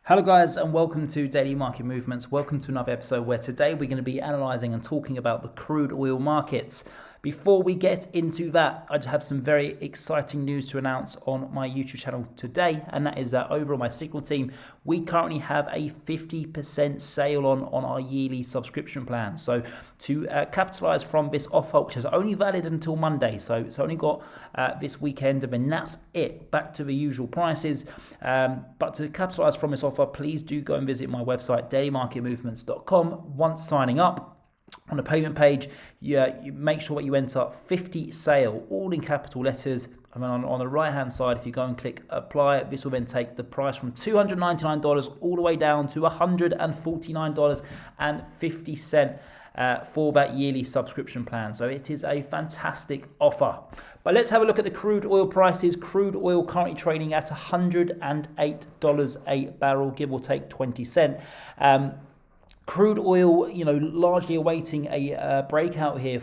Hello guys, and welcome to Daily Market Movements. Welcome to another episode where today we're going to be analysing and talking about the crude oil markets. Before we get into that, I have some very exciting news to announce on my YouTube channel today, and that is that over on my Signal team, we currently have a 50% sale on our yearly subscription plan. So to capitalise from this offer, which is only valid until Monday, so it's only got this weekend, and then that's it, back to the usual prices. But to capitalise from this offer, please do go and visit my website, dailymarketmovements.com. Once signing up, on the payment page, you make sure that you enter 50 sale, all in capital letters. And then on the right hand side, if you go and click apply, this will then take the price from $299 all the way down to $149.50 for that yearly subscription plan. So it is a fantastic offer. But let's have a look at the crude oil prices. Crude oil currently trading at $108 a barrel, give or take 20 cents. Crude oil, largely awaiting a breakout here.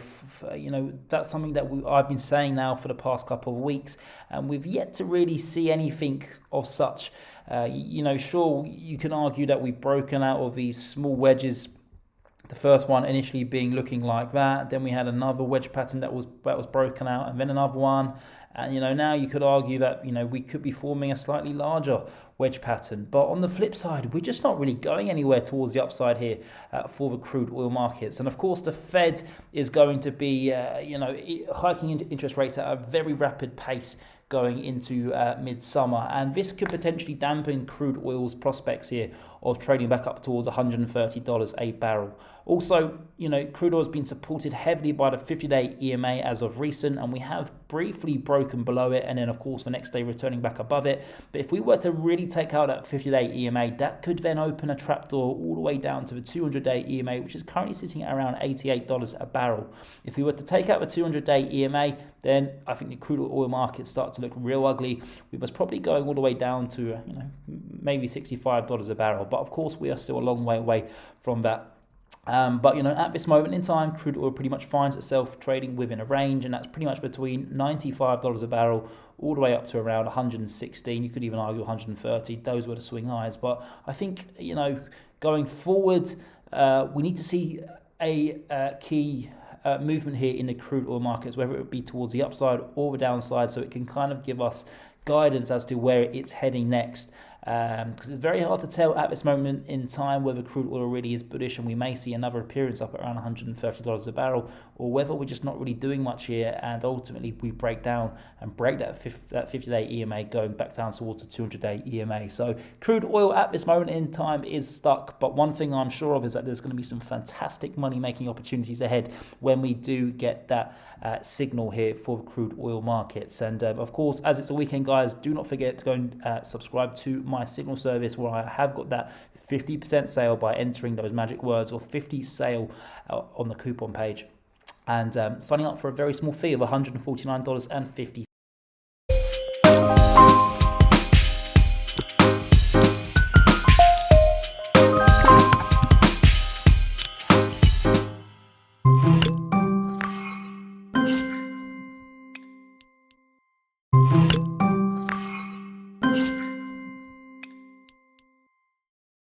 That's something that I've been saying now for the past couple of weeks, and we've yet to really see anything of such. Sure, you can argue that we've broken out of these small wedges. The first one initially being looking like that, then we had another wedge pattern that was broken out, and then another one. And now you could argue that we could be forming a slightly larger wedge pattern. But on the flip side, we're just not really going anywhere towards the upside here for the crude oil markets. And of course, the Fed is going to be hiking into interest rates at a very rapid pace going into midsummer, and this could potentially dampen crude oil's prospects here of trading back up towards $130 a barrel. Also, crude oil has been supported heavily by the 50-day EMA as of recent, and we have briefly broken below it, and then of course the next day returning back above it. But if we were to really take out that 50-day EMA, that could then open a trapdoor all the way down to the 200-day EMA, which is currently sitting at around $88 a barrel. If we were to take out the 200-day EMA, then I think the crude oil market starts to look real ugly. We was probably going all the way down to maybe $65 a barrel, but of course we are still a long way away from that. But at this moment in time, crude oil pretty much finds itself trading within a range, and that's pretty much between $95 a barrel all the way up to around 116. You could even argue 130. Those were the swing highs. But I think going forward, we need to see a key movement here in the crude oil markets, whether it be towards the upside or the downside, so it can kind of give us guidance as to where it's heading next. Because it's very hard to tell at this moment in time whether crude oil really is bullish and we may see another appearance up at around $130 a barrel, or whether we're just not really doing much here and ultimately we break down and break that 50-day EMA going back down towards the 200-day EMA. So crude oil at this moment in time is stuck, but one thing I'm sure of is that there's going to be some fantastic money-making opportunities ahead when we do get that signal here for the crude oil markets. And of course, as it's the weekend, guys, do not forget to go and subscribe to my Signal service, where I have got that 50% sale by entering those magic words, or 50 sale on the coupon page, and signing up for a very small fee of $149.50.